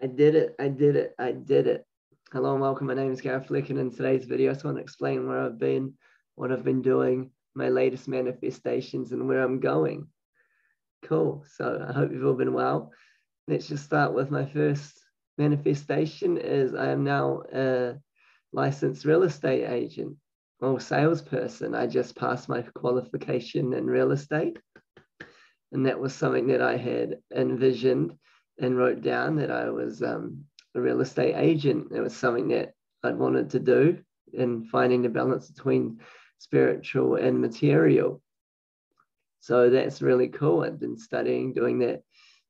I did it. Hello and welcome. My name is Gareth Fleck, and in today's video, I just want to explain where I've been, what I've been doing, my latest manifestations, and where I'm going. Cool. So I hope you've all been well. Let's just start with my first manifestation. Is I am now a licensed real estate agent or salesperson. I just passed my qualification in real estate, and that was something that I had envisioned and wrote down, that I was a real estate agent. It was something that I'd wanted to do, and finding the balance between spiritual and material. So that's really cool. I've been doing that,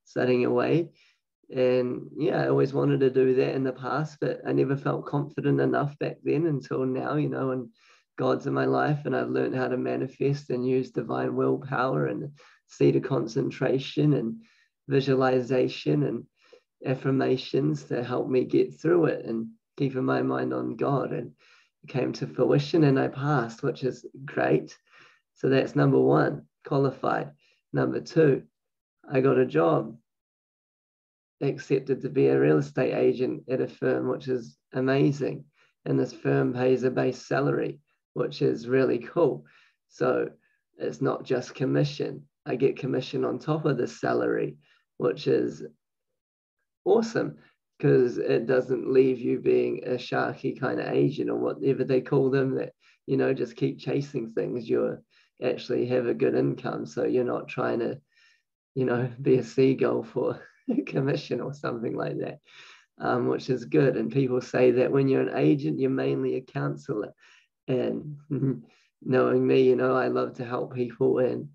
studying away. And yeah, I always wanted to do that in the past, but I never felt confident enough back then until now, and God's in my life, and I've learned how to manifest and use divine willpower and seed of concentration and visualization and affirmations to help me get through it and keeping my mind on God. And it came to fruition and I passed, which is great. So that's number one, qualified. Number two, I got a job, accepted to be a real estate agent at a firm, which is amazing. And this firm pays a base salary, which is really cool. So it's not just commission. I get commission on top of the salary, which is awesome, because it doesn't leave you being a sharky kind of agent or whatever they call them, that, just keep chasing things. You actually have a good income. So you're not trying to, be a seagull for commission or something like that, which is good. And people say that when you're an agent, you're mainly a counselor. And knowing me, I love to help people and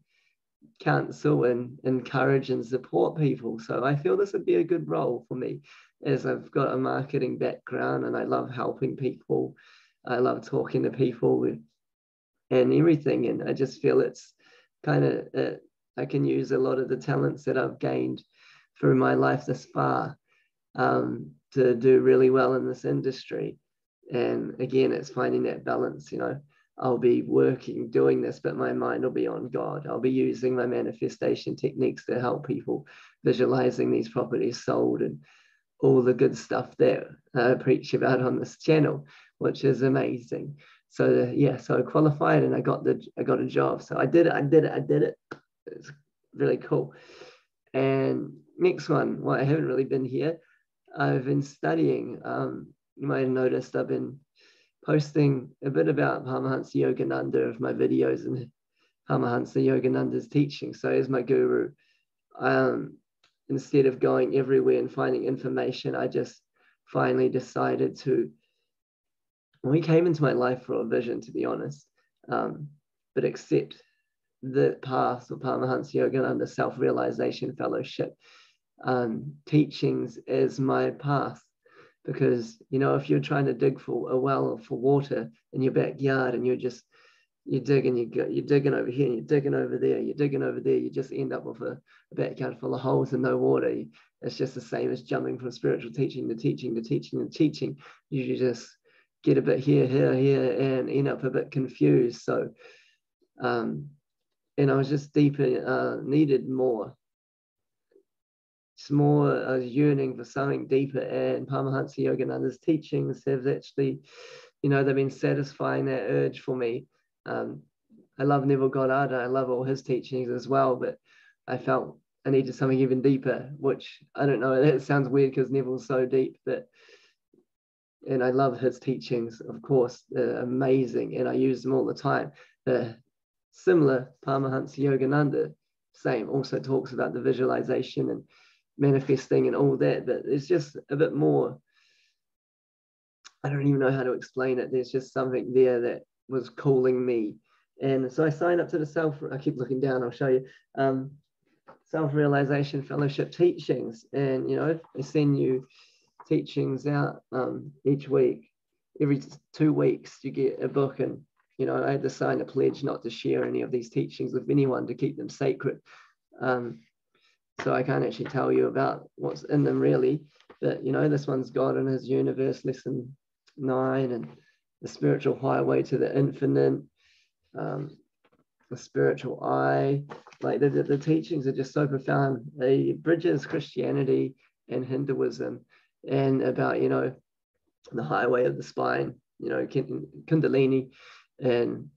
counsel and encourage and support people. So I feel this would be a good role for me, as I've got a marketing background and I love helping people. I love talking to people and everything. And I just feel it's kind of, I can use a lot of the talents that I've gained through my life this far to do really well in this industry. And again, it's finding that balance. I'll be doing this, but my mind will be on God. I'll be using my manifestation techniques to help people, visualizing these properties sold and all the good stuff that I preach about on this channel, which is amazing. So yeah, so I qualified and I got a job. So I did it. It's really cool. And next one, well, I haven't really been here. I've been studying. You might have noticed I've been posting a bit about Paramahansa Yogananda of my videos and Paramahansa Yogananda's teaching. So as my guru, instead of going everywhere and finding information, I just finally decided to, well, he came into my life for a vision, to be honest, but accept the path of Paramahansa Yogananda Self-Realization Fellowship teachings as my path. Because, if you're trying to dig for a well for water in your backyard and you're digging over here and you're digging over there, you just end up with a backyard full of holes and no water. It's just the same as jumping from spiritual teaching to teaching to teaching to teaching. You just get a bit here, and end up a bit confused. So, and I was just deeper, needed more. More I was yearning for something deeper, and Paramahansa Yogananda's teachings have actually, they've been satisfying that urge for me. I love Neville Goddard, I love all his teachings as well, but I felt I needed something even deeper, which I don't know, that sounds weird because Neville's so deep, and I love his teachings, of course, they're amazing, and I use them all the time. Similar, Paramahansa Yogananda, same, also talks about the visualization and manifesting and all that, but it's just a bit more, I don't even know how to explain it. There's just something there that was calling me. And so I signed up to the I keep looking down, I'll show you, Self-Realization Fellowship teachings. And, they send you teachings out each week. Every 2 weeks you get a book, and, I had to sign a pledge not to share any of these teachings with anyone, to keep them sacred. So I can't actually tell you about what's in them really, but this one's God and His Universe, lesson 9, and the spiritual highway to the infinite, the spiritual eye. Like the teachings are just so profound. They bridges Christianity and Hinduism, and about, you know, the highway of the spine, you know, Kundalini, and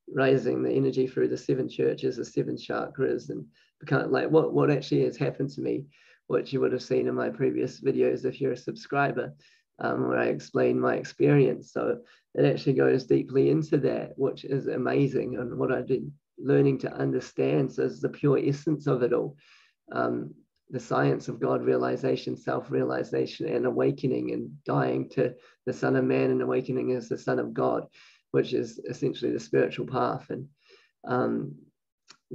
raising the energy through the 7 churches, the 7 chakras, and kind of like what actually has happened to me, which you would have seen in my previous videos if you're a subscriber, where I explain my experience. So it actually goes deeply into that, which is amazing, and what I've been learning to understand. So it's the pure essence of it all. The science of God realization, self-realization, and awakening, and dying to the Son of Man and awakening as the Son of God, which is essentially the spiritual path. And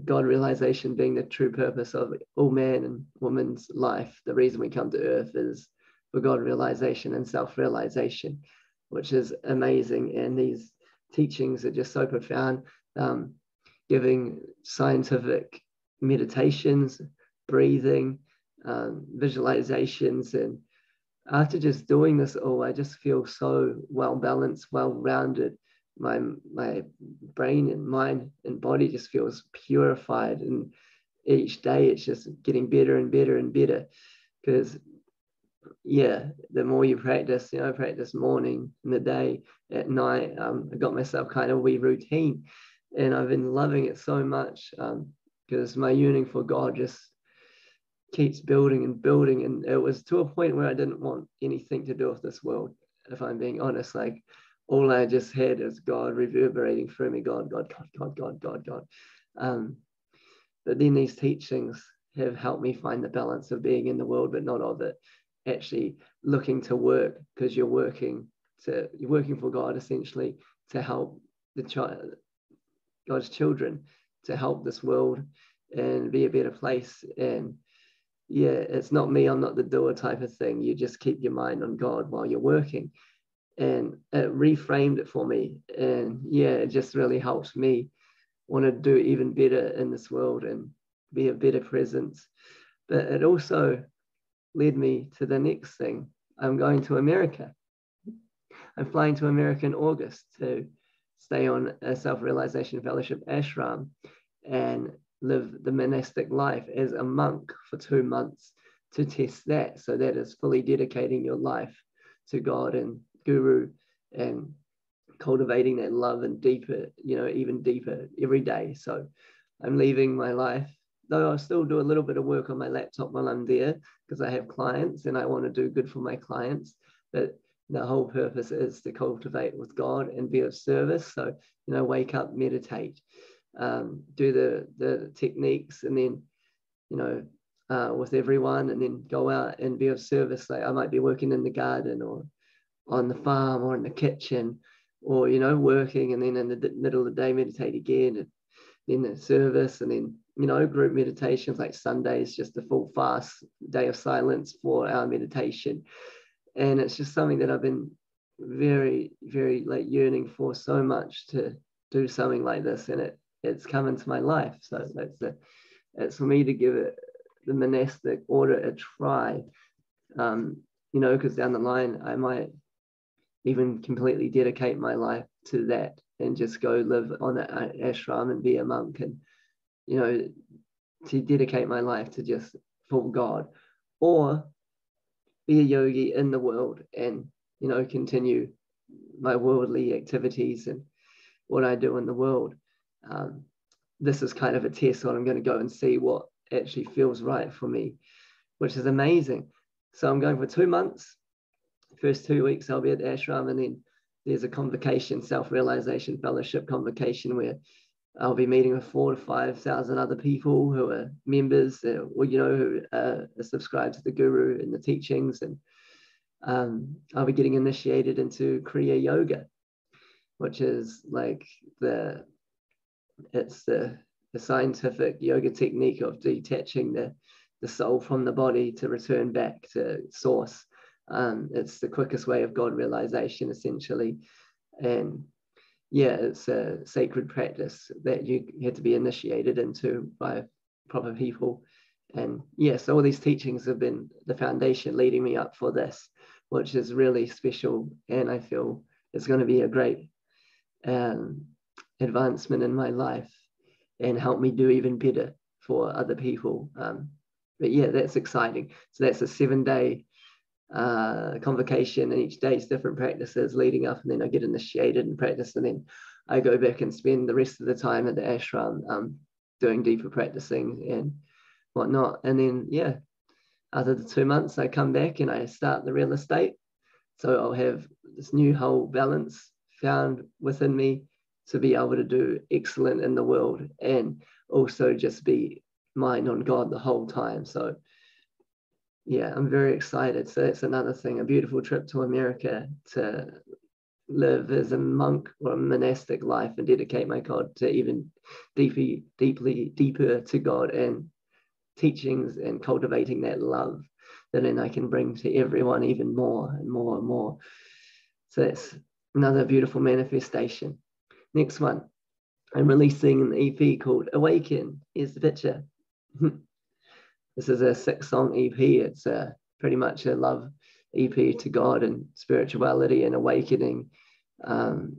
God realization being the true purpose of all man and woman's life. The reason we come to earth is for God realization and self-realization, which is amazing. And these teachings are just so profound, giving scientific meditations, breathing, visualizations. And after just doing this all, I just feel so well balanced, well rounded. My brain and mind and body just feels purified, and each day it's just getting better and better and better. Because yeah, the more you practice, you know, practice morning, in the day, at night, I got myself kind of a wee routine, and I've been loving it so much, because my yearning for God just keeps building and building. And it was to a point where I didn't want anything to do with this world, if I'm being honest. Like, all I just had is God reverberating through me, God, God, God, God, God, God, God. But then these teachings have helped me find the balance of being in the world, but not of it. Actually looking to work, because you're working for God, essentially, to help God's children, to help this world and be a better place. And yeah, it's not me, I'm not the doer type of thing. You just keep your mind on God while you're working. And it reframed it for me. And yeah, it just really helps me want to do even better in this world and be a better presence. But it also led me to the next thing. I'm going to America. I'm flying to America in August to stay on a self-realization fellowship ashram and live the monastic life as a monk for 2 months, to test that. So that is fully dedicating your life to God and Guru, and cultivating that love, and deeper, you know, even deeper every day. So I'm leaving my life, though I still do a little bit of work on my laptop while I'm there, because I have clients and I want to do good for my clients. But the whole purpose is to cultivate with God and be of service. So, you know, wake up, meditate, do the techniques, and then, you know, with everyone, and then go out and be of service. Like, I might be working in the garden, or on the farm, or in the kitchen, or, you know, working, and then in the middle of the day meditate again, and then the service, and then, you know, group meditations, like Sundays, just a full fast day of silence for our meditation. And it's just something that I've been very, very like yearning for so much, to do something like this, and it's come into my life. So it's for me to give it, the monastic order, a try, you know, because down the line I might even completely dedicate my life to that, and just go live on an ashram and be a monk, and, you know, to dedicate my life to just full God, or be a yogi in the world and, you know, continue my worldly activities and what I do in the world. This is kind of a test, so I'm going to go and see what actually feels right for me, which is amazing. So I'm going for 2 months. First 2 weeks I'll be at ashram, and then there's a convocation, self-realization fellowship convocation, where I'll be meeting with 4,000 to 5,000 other people who are members, or, you know, who are subscribed to the Guru and the teachings. And I'll be getting initiated into Kriya Yoga, which is like the scientific yoga technique of detaching the soul from the body to return back to source. It's the quickest way of God realization, essentially. And yeah, it's a sacred practice that you have to be initiated into by proper people. And yeah, so all these teachings have been the foundation leading me up for this, which is really special. And I feel it's going to be a great advancement in my life, and help me do even better for other people. But yeah, that's exciting. So that's a 7-day convocation, and each day is different practices leading up, and then I get initiated and practice, and then I go back and spend the rest of the time at the ashram doing deeper practicing and whatnot. And then, yeah, after the 2 months, I come back and I start the real estate. So I'll have this new whole balance found within me to be able to do excellent in the world and also just be mind on God the whole time. So yeah, I'm very excited. So that's another thing, a beautiful trip to America to live as a monk or a monastic life and dedicate my God to even deeper to God and teachings, and cultivating that love that then I can bring to everyone even more and more and more. So that's another beautiful manifestation. Next one, I'm releasing an EP called Awaken. Here's the picture. This is a 6-song EP. It's pretty much a love EP to God and spirituality and awakening, from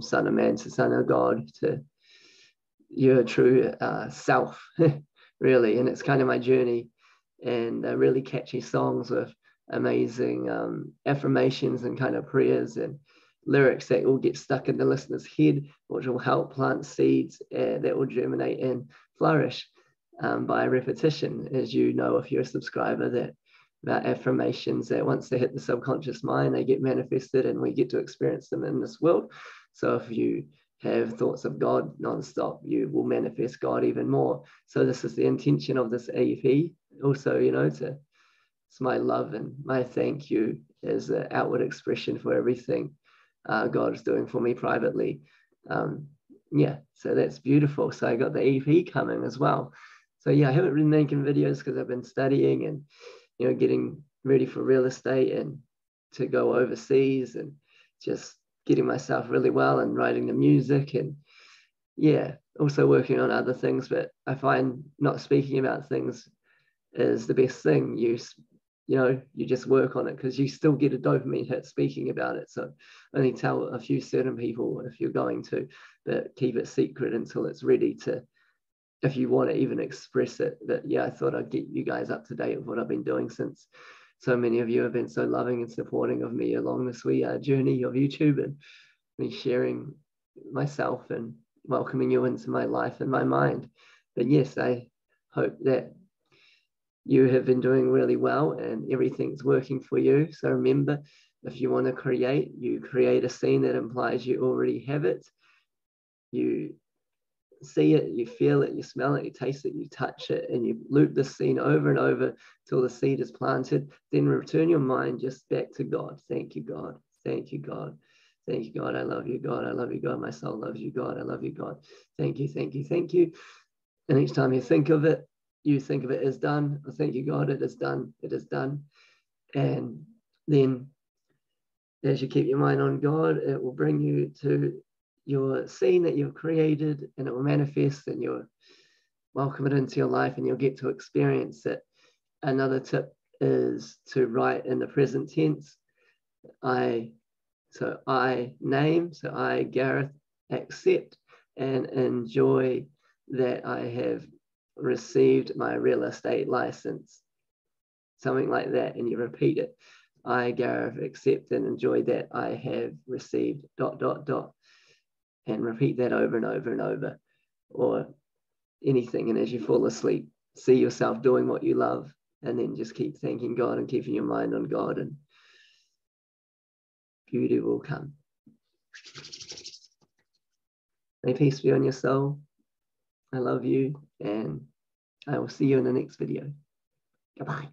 Son of Man to Son of God to your true self, really. And it's kind of my journey, and really catchy songs with amazing affirmations and kind of prayers and lyrics that will get stuck in the listener's head, which will help plant seeds that will germinate and flourish by repetition. As you know, if you're a subscriber, that about affirmations that once they hit the subconscious mind, they get manifested and we get to experience them in this world. So if you have thoughts of God nonstop, you will manifest God even more. So this is the intention of this EP. Also, it's my love and my thank you as an outward expression for everything God is doing for me privately. Yeah, so that's beautiful. So I got the EP coming as well. So yeah, I haven't been making videos because I've been studying and getting ready for real estate and to go overseas and just getting myself really well and writing the music, and yeah, also working on other things. But I find not speaking about things is the best thing. You just work on it because you still get a dopamine hit speaking about it. So only tell a few certain people if you're going to, but keep it secret until it's ready to, if you want to even express it. But yeah, I thought I'd get you guys up to date with what I've been doing, since so many of you have been so loving and supporting of me along this wee journey of YouTube and me sharing myself and welcoming you into my life and my mind. But yes, I hope that you have been doing really well and everything's working for you. So remember, if you want to create, you create a scene that implies you already have it. You see it, you feel it, you smell it, you taste it, you touch it, and you loop this scene over and over till the seed is planted. Then return your mind just back to God. Thank you, God. Thank you, God. Thank you, God. I love you, God. I love you, God. My soul loves you, God. I love you, God. Thank you, thank you, thank you. And each time you think of it, you think of it as done. Oh, thank you, God. It is done. It is done. And then as you keep your mind on God, it will bring you to your scene that you've created, and it will manifest, and you'll welcome it into your life and you'll get to experience it. Another tip is to write in the present tense. I, Gareth, accept and enjoy that I have received my real estate license. Something like that, and you repeat it. I, Gareth, accept and enjoy that I have received ... and repeat that over and over and over, or anything. And as you fall asleep, see yourself doing what you love, and then just keep thanking God and keeping your mind on God, and beauty will come. May peace be on your soul. I love you, and I will see you in the next video. Goodbye.